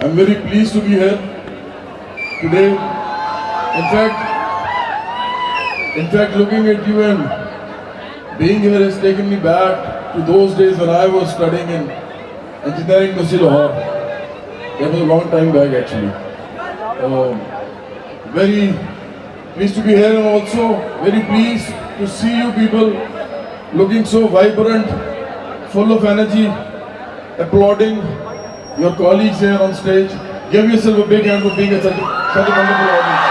I'm very pleased to be here today. In fact, looking at you and being here has taken me back to those days when I was studying in Engineering University Lahore. That was a long time back actually. Very pleased to be here, and also very pleased to see you people looking so vibrant, full of energy, applauding your colleagues here on stage. Give yourself a big hand for being such a wonderful audience.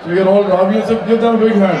So we are all Ravi. So give them a big hand.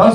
10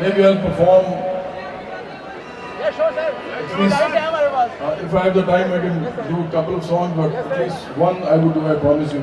maybe I'll perform. If I have the time, I can do a couple of songs, but at least one I would do, I promise you.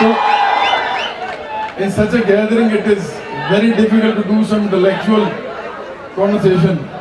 So in such a gathering it is very difficult to do some intellectual conversation,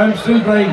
I am still trying,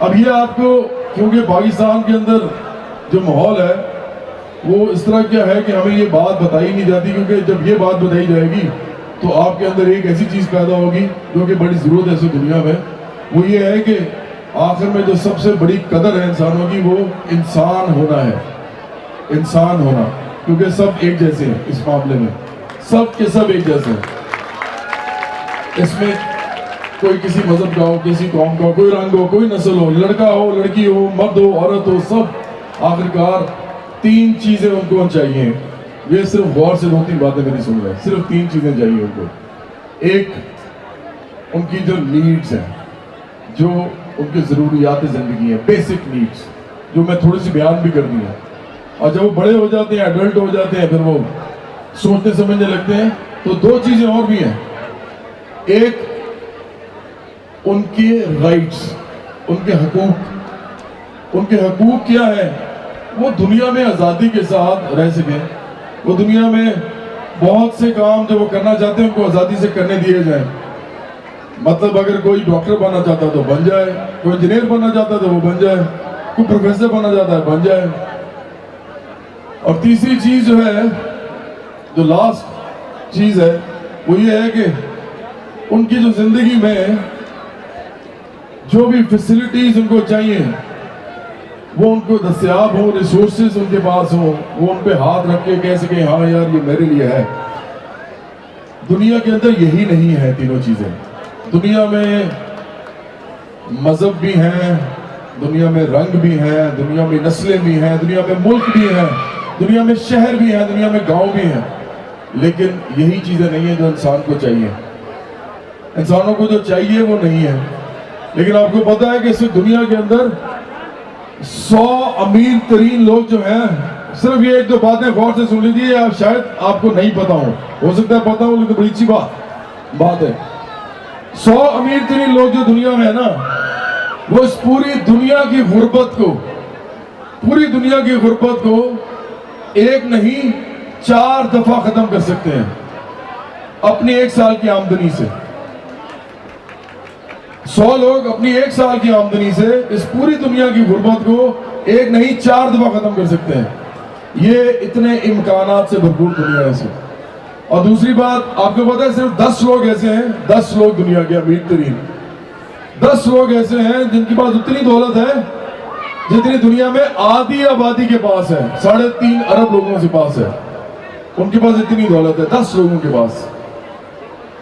اب یہ آپ کو کیونکہ پاکستان کے اندر جو ماحول ہے وہ اس طرح کیا ہے کہ ہمیں یہ بات بتائی نہیں جاتی، کیونکہ جب یہ بات بتائی جائے گی تو آپ کے اندر ایک ایسی چیز پیدا ہوگی جو کہ بڑی ضرورت ہے اس دنیا میں، وہ یہ ہے کہ آخر میں جو سب سے بڑی قدر ہے انسانوں کی وہ انسان ہونا ہے، انسان ہونا، کیونکہ سب ایک جیسے ہیں اس معاملے میں، سب کے سب ایک جیسے ہیں۔ اس میں کوئی کسی مذہب کا ہو، کسی قوم کا ہو، کوئی رنگ ہو، کوئی نسل ہو، لڑکا ہو، لڑکی ہو، مرد ہو، عورت ہو، سب آخرکار تین چیزیں ان کو چاہیے۔ یہ صرف غور سے دو تین باتیں میری سن رہے ہیں، صرف تین چیزیں چاہیے ان کو۔ ایک ان کی جو نیڈز ہیں، جو ان کی ضروریات زندگی ہیں، بیسک نیڈز، جو میں تھوڑی سی بیان بھی کر دی ہیں، اور جب وہ بڑے ہو جاتے ہیں، ایڈلٹ ہو جاتے ہیں، پھر وہ سوچنے سمجھنے لگتے ہیں، تو دو چیزیں اور بھی ہیں۔ ایک ان کے رائٹس، ان کے حقوق۔ ان کے حقوق کیا ہے؟ وہ دنیا میں آزادی کے ساتھ رہ سکیں، وہ دنیا میں بہت سے کام جو وہ کرنا چاہتے ہیں ان کو آزادی سے کرنے دیے جائیں۔ مطلب اگر کوئی ڈاکٹر بننا چاہتا ہے تو بن جائے، کوئی انجینئر بننا چاہتا ہے تو وہ بن جائے، کوئی پروفیسر بننا چاہتا ہے بن جائے۔ اور تیسری چیز جو ہے، جو لاسٹ چیز ہے، وہ یہ ہے کہ ان کی جو زندگی میں جو بھی فیسلٹیز ان کو چاہیے وہ ان کو دستیاب ہوں، ریسورسز ان کے پاس ہوں، وہ ان پہ ہاتھ رکھ کے کہہ سکیں ہاں یار یہ میرے لیے ہے۔ دنیا کے اندر یہی نہیں ہے تینوں چیزیں۔ دنیا میں مذہب بھی ہیں، دنیا میں رنگ بھی ہیں، دنیا میں نسلیں بھی ہیں، دنیا میں ملک بھی ہیں، دنیا میں شہر بھی ہیں، دنیا میں گاؤں بھی ہیں، لیکن یہی چیزیں نہیں ہیں جو انسان کو چاہیے۔ انسانوں کو جو چاہیے وہ نہیں ہے۔ لیکن آپ کو پتا ہے کہ اس دنیا کے اندر 100 امیر ترین لوگ جو ہیں، صرف یہ ایک دو باتیں غور سے سن لیجیے، آپ شاید آپ کو نہیں پتا ہو سکتا ہے پتا ہو، لیکن بڑی اچھی بات ہے۔ 100 امیر ترین لوگ جو دنیا میں ہے نا، وہ اس پوری دنیا کی غربت کو ایک نہیں 4 دفعہ ختم کر سکتے ہیں اپنی 1 سال کی آمدنی سے۔ 100 لوگ اپنی 1 سال کی آمدنی سے اس پوری دنیا کی غربت کو ایک نہیں 4 دفعہ ختم کر سکتے ہیں۔ یہ اتنے امکانات سے بھرپور دنیا ہے۔ اور دوسری بات آپ کو پتا ہے، صرف 10 لوگ ایسے ہیں، 10 لوگ دنیا کے امیر ترین 10 لوگ ایسے ہیں جن کے پاس اتنی دولت ہے جتنی دنیا میں آدھی آبادی کے پاس ہے، 3.5 ارب لوگوں کے پاس ہے۔ ان کے پاس اتنی دولت ہے 10 لوگوں کے پاس۔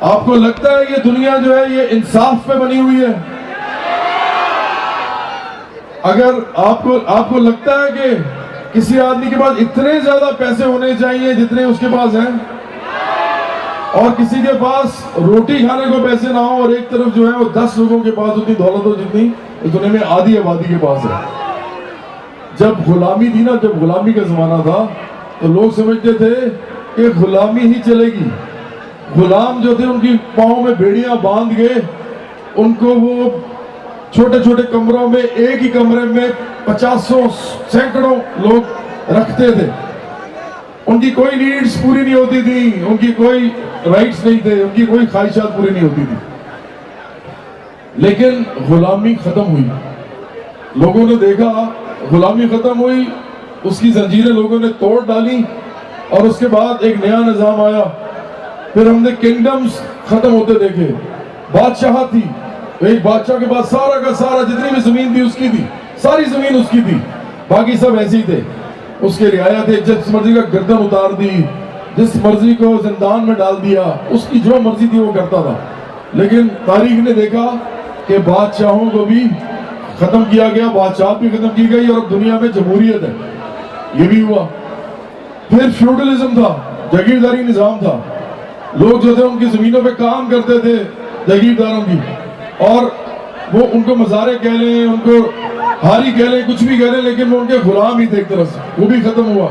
آپ کو لگتا ہے یہ دنیا جو ہے یہ انصاف پہ بنی ہوئی ہے؟ اگر آپ کو لگتا ہے کہ کسی آدمی کے پاس اتنے زیادہ پیسے ہونے چاہیے جتنے اس کے پاس ہیں، اور کسی کے پاس روٹی کھانے کو پیسے نہ ہو، اور ایک طرف جو ہے وہ 10 لوگوں کے پاس اتنی دولت ہو جتنی اس دنیا میں آدھی آبادی کے پاس ہے۔ جب غلامی تھی نا، جب غلامی کا زمانہ تھا تو لوگ سمجھتے تھے کہ غلامی ہی چلے گی۔ غلام جو تھے ان کی پاؤں میں بیڑیاں باندھ کے ان کو وہ چھوٹے چھوٹے کمروں میں، ایک ہی کمرے میں 50 سینکڑوں لوگ رکھتے تھے۔ ان کی کوئی نیڈز پوری نہیں ہوتی تھی، ان کی کوئی رائٹس نہیں تھے، ان کی کوئی خواہشات پوری نہیں ہوتی تھی۔ لیکن غلامی ختم ہوئی، لوگوں نے دیکھا غلامی ختم ہوئی، اس کی زنجیریں لوگوں نے توڑ ڈالی، اور اس کے بعد ایک نیا نظام آیا۔ پھر ہم نے کنگڈمز ختم ہوتے دیکھے، بادشاہت تھی، ایک بادشاہ کے پاس سارا کا سارا جتنی بھی زمین تھی اس کی تھی، ساری زمین اس کی تھی، باقی سب ایسے ہی تھے، اس کے رعایا تھے۔ جس مرضی کا گردن اتار دی، جس مرضی کو زندان میں ڈال دیا، اس کی جو مرضی تھی وہ کرتا تھا۔ لیکن تاریخ نے دیکھا کہ بادشاہوں کو بھی ختم کیا گیا، بادشاہت بھی ختم کی گئی، اور اب دنیا میں جمہوریت ہے، یہ بھی ہوا۔ پھر فیوڈلزم تھا، جاگیرداری نظام تھا، لوگ جو تھے ان کی زمینوں پہ کام کرتے تھے جاگیرداروں کی، اور وہ ان کو مزارے کہہ لیں، ان کو ہاری کہہ لیں، کچھ بھی کہہ لیں، لیکن وہ ان کے غلام ہی تھے ایک طرف سے، وہ بھی ختم ہوا۔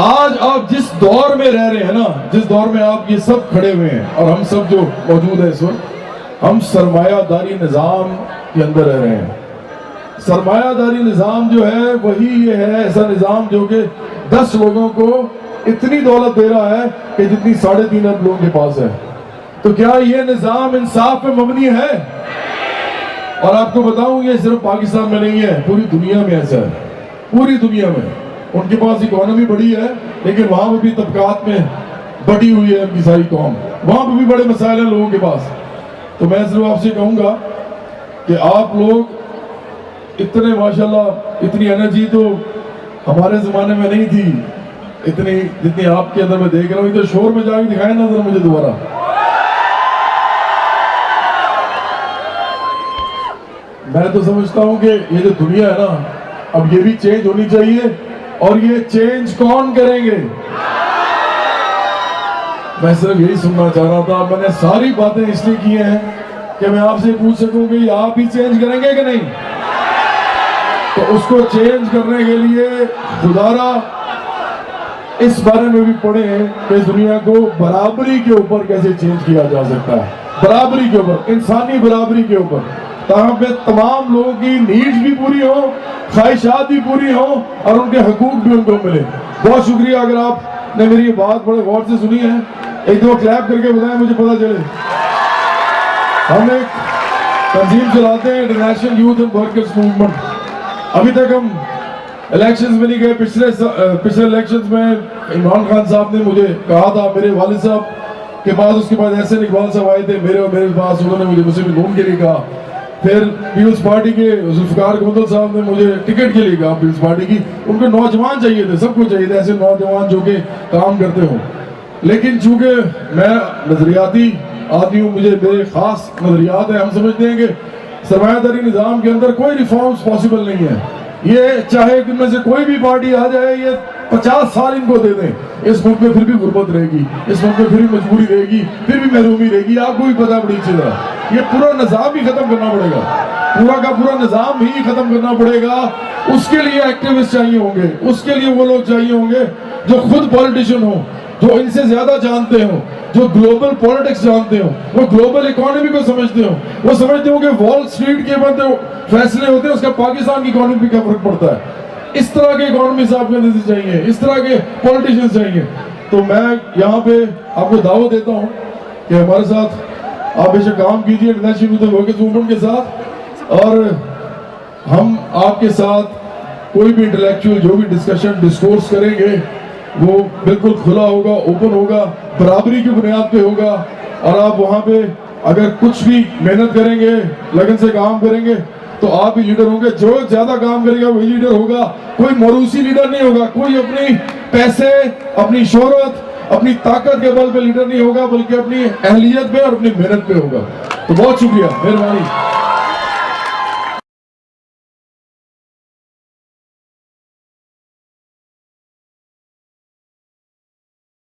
آج آپ جس دور میں رہ رہے ہیں نا، جس دور میں آپ یہ سب کھڑے ہوئے ہیں اور ہم سب جو موجود ہیں اس وقت، ہم سرمایہ داری نظام کے اندر رہ رہے ہیں۔ سرمایہ داری نظام جو ہے وہی یہ ہے، ایسا نظام جو کہ 10 لوگوں کو اتنی دولت دے رہا ہے کہ جتنی 3.5 ارب لوگوں کے پاس ہے۔ تو کیا یہ نظام انصاف پہ مبنی ہے؟ اور آپ کو بتاؤں یہ صرف پاکستان میں نہیں ہے, پوری دنیا میں ایسا ہے, پوری دنیا میں. ان کے پاس اکانومی بڑی ہے لیکن وہاں پہ بھی طبقات میں بٹی ہوئی ہے ان کی ساری قوم, وہاں پہ بھی بڑے مسائل ہیں لوگوں کے پاس. تو میں صرف آپ سے کہوں گا کہ آپ لوگ اتنے ماشاءاللہ اتنی انرجی تو ہمارے زمانے میں نہیں تھی اتنی جتنی آپ کے اندر میں دیکھ رہا ہوں. تو شور میں جا کے دکھائیں نا ذرا مجھے دوبارہ. میں تو سمجھتا ہوں کہ یہ جو دنیا ہے نا اب یہ بھی چینج ہونی چاہیے, اور یہ چینج کون کریں گے؟ میں صرف یہی سننا چاہ رہا تھا. میں نے ساری باتیں اس لیے کی ہیں کہ میں آپ سے پوچھ سکوں کہ آپ ہی چینج کریں گے کہ نہیں. تو اس کو چینج کرنے کے لیے خدارا اس بارے میں بھی پڑھیں کہ دنیا کو برابری کے اوپر کیسے چینج کیا جا سکتا ہے, برابری کے اوپر, انسانی برابری کے اوپر, تاہم پہ تمام لوگوں کی نیڈز بھی پوری ہوں, خواہشات بھی پوری ہوں اور ان کے حقوق بھی ان کو ملے. بہت شکریہ. اگر آپ نے میری یہ بات بڑے غور سے سنی ہے ایک دو کلیپ کر کے بتائیں مجھے پتا چلے. ہم ایک تنظیم چلاتے ہیں international youth and workers movement. ابھی تک ہم الیکشنز میں نہیں گئے. پچھلے الیکشنز میں عمران خان صاحب نے مجھے کہا تھا, میرے والد صاحب کے بعد اس کے بعد احسن اقبال صاحب آئے تھے میرے اور میرے پاس, انہوں نے مجھے مسلم نون کے لیے کہا. پھر پیپلز پارٹی کے ذوالفقار گوندل صاحب نے مجھے ٹکٹ کے لیے کہا پیپلز پارٹی کی. ان کو نوجوان چاہیے تھے, سب کو چاہیے تھے ایسے نوجوان جو کہ کام کرتے ہوں. لیکن چونکہ میں نظریاتی آدمی ہوں, مجھے میرے خاص نظریات ہیں. ہم سمجھتے ہیں کہ سرمایہ داری نظام کے اندر کوئی ریفارمز پاسبل نہیں ہے. یہ چاہے ان میں سے کوئی بھی پارٹی آ جائے, یہ 50 سال ان کو دے دیں, اس ملک میں پھر بھی غربت رہے گی, اس ملک میں پھر بھی مجبوری رہے گی, پھر بھی محرومی رہے گی. آپ کو بھی پتا بڑی اچھی طرح یہ پورا نظام ہی ختم کرنا پڑے گا, پورا کا پورا نظام ہی ختم کرنا پڑے گا. اس کے لیے ایکٹیوسٹ چاہیے ہوں گے, اس کے لیے وہ لوگ چاہیے ہوں گے جو خود پولیٹیشین ہوں, جو ان سے زیادہ جانتے ہوں, جو گلوبل پولیٹکس جانتے ہوں, وہ گلوبل اکانومی کو سمجھتے ہوں, وہ سمجھتے ہوں کہ وال سٹریٹ کے بعد جو فیصلے ہوتے ہیں اس کا پاکستان کی اکانومی پہ کیا فرق پڑتا ہے. اس طرح کے اکانومی صاحب کے اندر چاہیے, اس طرح کے پولیٹیشنز چاہیے. تو میں یہاں پہ آپ کو دعوت دیتا ہوں کہ ہمارے ساتھ آپ بے شک کام کیجیے انٹرنیشنل یوتھ ورکرز موومنٹ کے ساتھ, اور ہم آپ کے ساتھ کوئی بھی انٹلیکچوئل جو بھی ڈسکورس کریں گے وہ بالکل کھلا ہوگا, اوپن ہوگا, برابری کی بنیاد پہ ہوگا. اور آپ وہاں پہ اگر کچھ بھی محنت کریں گے, لگن سے کام کریں گے تو آپ ہی لیڈر ہوں گے. جو زیادہ کام کرے گا وہی لیڈر ہوگا. کوئی موروثی لیڈر نہیں ہوگا, کوئی اپنی پیسے, اپنی شہرت, اپنی طاقت کے بل پہ لیڈر نہیں ہوگا, بلکہ اپنی اہلیت پہ اور اپنی محنت پہ ہوگا. تو بہت شکریہ, مہربانی.